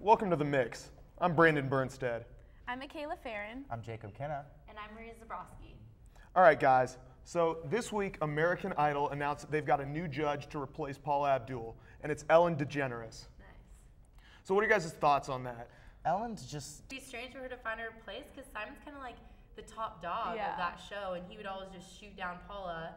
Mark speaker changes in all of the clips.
Speaker 1: welcome to The Mix. I'm Brandon Bernstead.
Speaker 2: I'm Michaela Farron.
Speaker 3: I'm Jacob Kenna.
Speaker 4: And I'm Maria Zabrowski.
Speaker 1: All right, guys. So this week, American Idol announced that they've got a new judge to replace Paula Abdul, and it's Ellen DeGeneres.
Speaker 4: Nice.
Speaker 1: So what are you guys' thoughts on that?
Speaker 3: Ellen's just...
Speaker 4: It'd be strange for her to find her place because Simon's kind of like the top dog of that show, and he would always just shoot down Paula.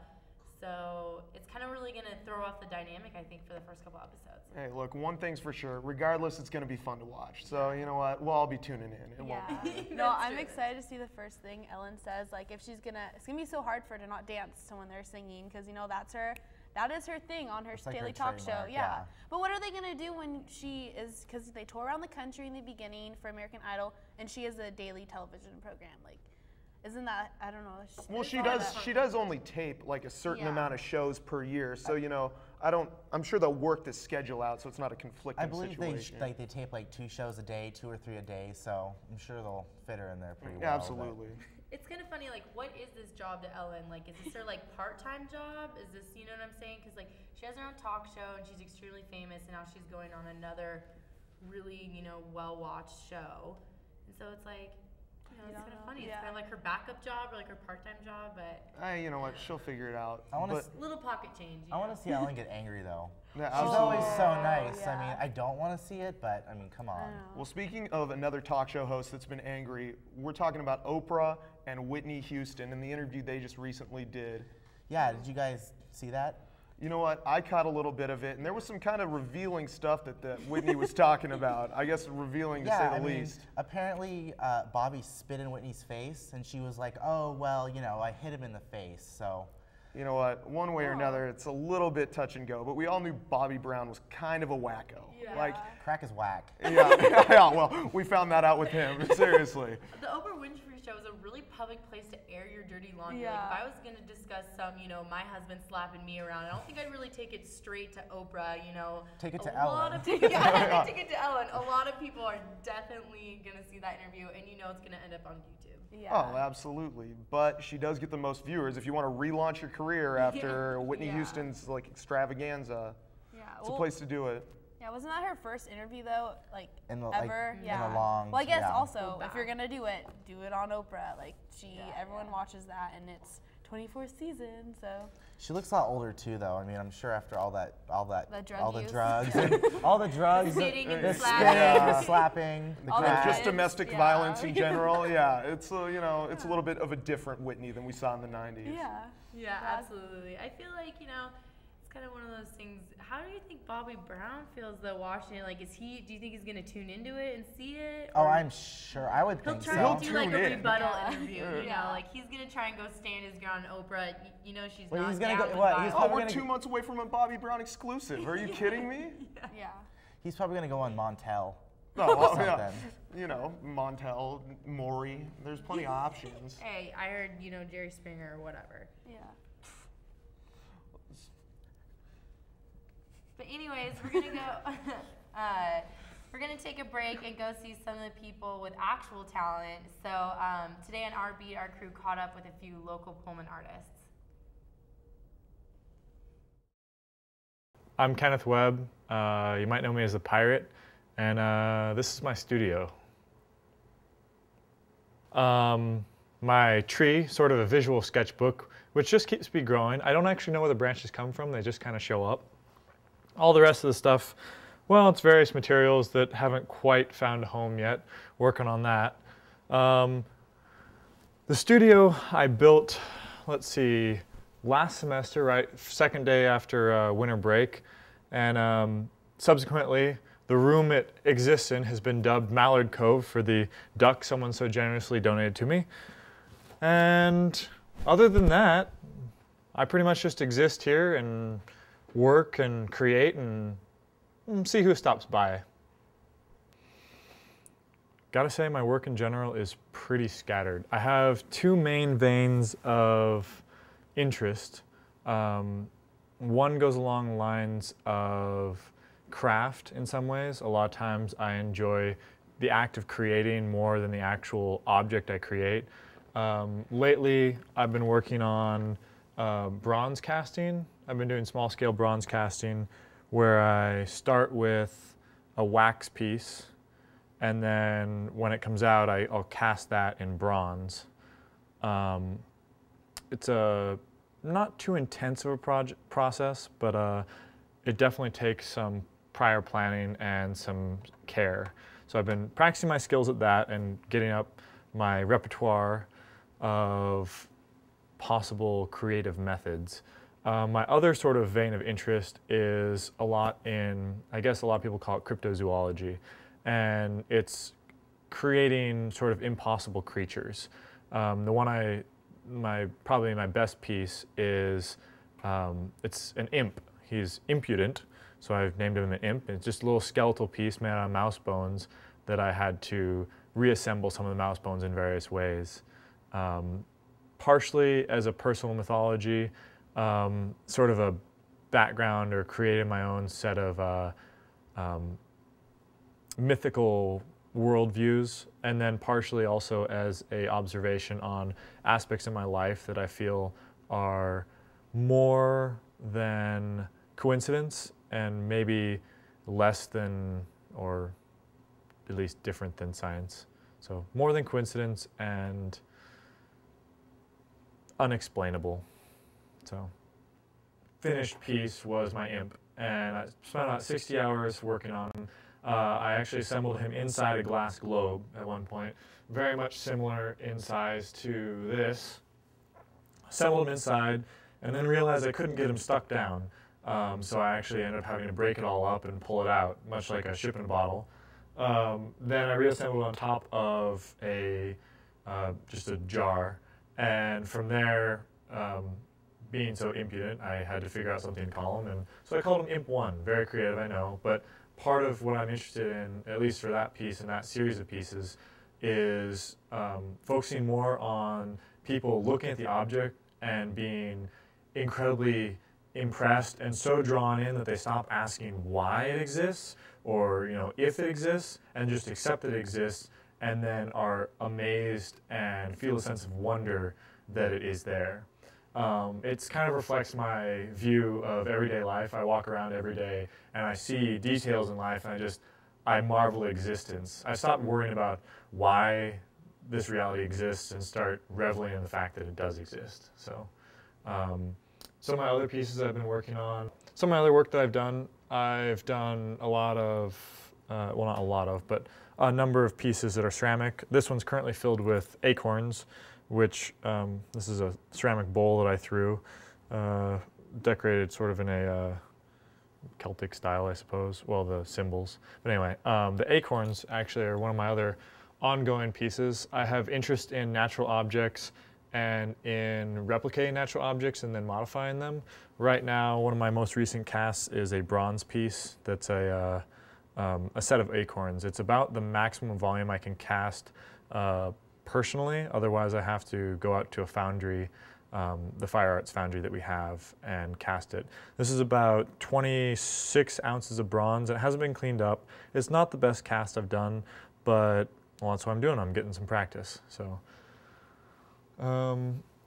Speaker 4: So it's kind of really going to throw off the dynamic, I think, for the first couple episodes.
Speaker 1: Hey, look, one thing's for sure. Regardless, it's going to be fun to watch. So you know what? We'll all be tuning in. It won't be.
Speaker 2: No, I'm excited to see the first thing Ellen says. Like, if she's gonna, it's gonna be so hard for her to not dance to when they're singing, because you know that is her thing on her daily talk show. Yeah. But what are they gonna do when she is? Because they tour around the country in the beginning for American Idol, and she has a daily television program. Like, isn't that, I don't know.
Speaker 1: Well, she does only tape like a certain amount of shows per year. So, you know, I'm sure they'll work this schedule out so it's not a conflicting situation.
Speaker 3: I believe they tape like 2 shows a day, 2 or 3 a day, so I'm sure they'll fit her in there pretty well.
Speaker 1: Yeah, absolutely.
Speaker 4: It's kind of funny, like, what is this job to Ellen? Like, is this her, like, part-time job? Is this, you know what I'm saying? Because, like, she has her own talk show, and she's extremely famous, and now she's going on another really, you know, well-watched show. And so it's like, you know, it's kind of funny. It's kind of like her backup job or like her part-time job, but...
Speaker 1: You know what? She'll figure it out.
Speaker 4: Little pocket change.
Speaker 3: I want to see Ellen get angry, though.
Speaker 1: Yeah,
Speaker 3: she's always so nice. Yeah. I mean, I don't want to see it, but, I mean, come on.
Speaker 1: Well, speaking of another talk show host that's been angry, we're talking about Oprah and Whitney Houston in the interview they just recently did.
Speaker 3: Yeah, did you guys see that?
Speaker 1: You know what? I caught a little bit of it, and there was some kind of revealing stuff that Whitney was talking about. I guess revealing to say the least.
Speaker 3: Apparently, Bobby spit in Whitney's face, and she was like, "Oh, well, you know, I hit him in the face, so."
Speaker 1: You know what? One way or another, it's a little bit touch and go, but we all knew Bobby Brown was kind of a wacko.
Speaker 4: Yeah.
Speaker 1: Like,
Speaker 3: crack is whack.
Speaker 1: Yeah, well, we found that out with him, seriously.
Speaker 4: The Oprah Winfrey Show is a really public place to air your dirty laundry. Like, if I was going to discuss some, you know, my husband slapping me around, I don't think I'd really take it straight to Oprah, you know.
Speaker 3: Take it to Ellen.
Speaker 4: Take it to Ellen. A lot of people are definitely going to see that interview, and you know it's going to end up on YouTube.
Speaker 2: Yeah.
Speaker 1: Oh, absolutely. But she does get the most viewers. If you want to relaunch your career after Whitney Houston's like extravaganza, it's a place to do it.
Speaker 2: Yeah, wasn't that her first interview though? Like ever?
Speaker 3: Like, in a long.
Speaker 2: Well, I guess also if you're gonna do it on Oprah. Like everyone watches that, and it's 24th season, so.
Speaker 3: She looks a lot older too, though. I mean, I'm sure after all the drugs,
Speaker 4: spitting and
Speaker 3: the slapping, the crack.
Speaker 1: Just domestic violence in general. Yeah, it's you know, it's a little bit of a different Whitney than we saw in the '90s.
Speaker 4: Yeah, absolutely. I feel like, you know, it's kind of one of those things. How do you think Bobby Brown feels though watching it? Like, do you think he's gonna tune into it and see it?
Speaker 3: Oh, I'm sure. I would think so.
Speaker 4: He'll try to do like a rebuttal interview. You know, like he's gonna try and go stand his ground on Oprah. You know, she's not down with violence.
Speaker 1: We're 2 months away from a Bobby Brown exclusive. Are you kidding me?
Speaker 2: Yeah.
Speaker 3: He's probably gonna go on Montel.
Speaker 1: Oh, yeah. You know, Montel, Maury. There's plenty of options.
Speaker 4: Hey, I heard, you know, Jerry Springer or whatever.
Speaker 2: Yeah.
Speaker 4: But anyways, we're gonna go. We're gonna take a break and go see some of the people with actual talent. So today on our beat, our crew caught up with a few local Pullman artists.
Speaker 5: I'm Kenneth Webb. You might know me as the Pirate, and this is my studio. My tree, sort of a visual sketchbook, which just keeps me growing. I don't actually know where the branches come from. They just kind of show up. All the rest of the stuff, well, it's various materials that haven't quite found a home yet. Working on that. The studio I built, let's see, last semester, right, second day after winter break, and subsequently the room it exists in has been dubbed Mallard Cove for the duck someone so generously donated to me. And other than that, I pretty much just exist here and work and create and see who stops by. Gotta say, my work in general is pretty scattered. I have 2 main veins of interest. One goes along the lines of craft in some ways. A lot of times I enjoy the act of creating more than the actual object I create. Lately, I've been working on bronze casting. I've been doing small scale bronze casting where I start with a wax piece and then when it comes out, I'll cast that in bronze. It's a not too intense of a process, but it definitely takes some prior planning and some care. So I've been practicing my skills at that and getting up my repertoire of possible creative methods. My other sort of vein of interest is a lot in, I guess a lot of people call it cryptozoology, and it's creating sort of impossible creatures. The one probably my best piece is, it's an imp. He's impudent, so I've named him an imp. It's just a little skeletal piece made out of mouse bones that I had to reassemble some of the mouse bones in various ways. Partially as a personal mythology, sort of a background or creating my own set of mythical worldviews, and then partially also as a observation on aspects in my life that I feel are more than coincidence and maybe less than, or at least different than science. So more than coincidence and unexplainable. So finished piece was my imp, and I spent about 60 hours working on him. I actually assembled him inside a glass globe at one point, very much similar in size to this. Assembled him inside, and then realized I couldn't get him stuck down. So I actually ended up having to break it all up and pull it out, much like a shipping bottle. Then I reassembled on top of just a jar, and from there, being so impudent, I had to figure out something to call him, and so I called him Imp 1. Very creative, I know, but part of what I'm interested in, at least for that piece and that series of pieces, is focusing more on people looking at the object and being incredibly impressed and so drawn in that they stop asking why it exists or if it exists, and just accept that it exists, and then are amazed and feel a sense of wonder that it is there. It kind of reflects my view of everyday life. I walk around every day and I see details in life, and I marvel at existence. I stop worrying about why this reality exists and start reveling in the fact that it does exist. So some of my other pieces I've been working on, some of my other work that I've done a lot of, well, not a lot of, but a number of pieces that are ceramic. This one's currently filled with acorns, which this is a ceramic bowl that I threw, decorated sort of in a Celtic style, I suppose. Well, the symbols. But anyway, the acorns actually are one of my other ongoing pieces. I have interest in natural objects and in replicating natural objects and then modifying them. Right now, one of my most recent casts is a bronze piece that's a set of acorns. It's about the maximum volume I can cast personally, otherwise I have to go out to a foundry, the Fire Arts foundry that we have, and cast it. This is about 26 ounces of bronze. It hasn't been cleaned up. It's not the best cast I've done, but well, that's what I'm doing. I'm getting some practice. So,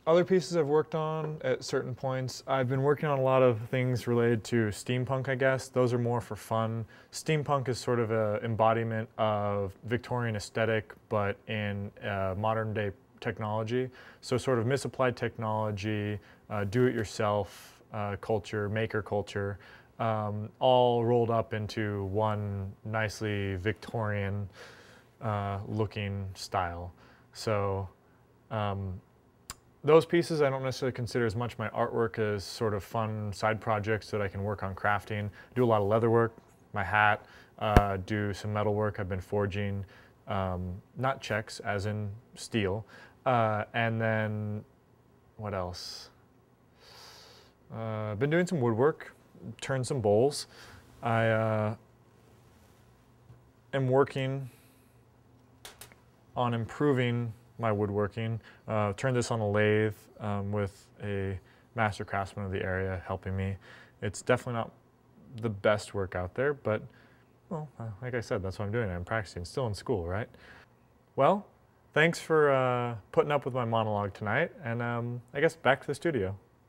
Speaker 5: other pieces I've worked on at certain points, I've been working on a lot of things related to steampunk, I guess. Those are more for fun. Steampunk is sort of an embodiment of Victorian aesthetic, but in modern day technology. So sort of misapplied technology, do-it-yourself culture, maker culture, all rolled up into one nicely Victorian looking style. So those pieces I don't necessarily consider as much my artwork as sort of fun side projects that I can work on crafting. Do a lot of leather work, my hat, do some metal work. I've been forging, not checks as in steel. And then what else? I've been doing some woodwork, turned some bowls. I am working on improving my woodworking. Turned this on a lathe with a master craftsman of the area helping me. It's definitely not the best work out there, but well, like I said, that's what I'm doing. I'm practicing, still in school, right? Well, thanks for putting up with my monologue tonight, and I guess back to the studio.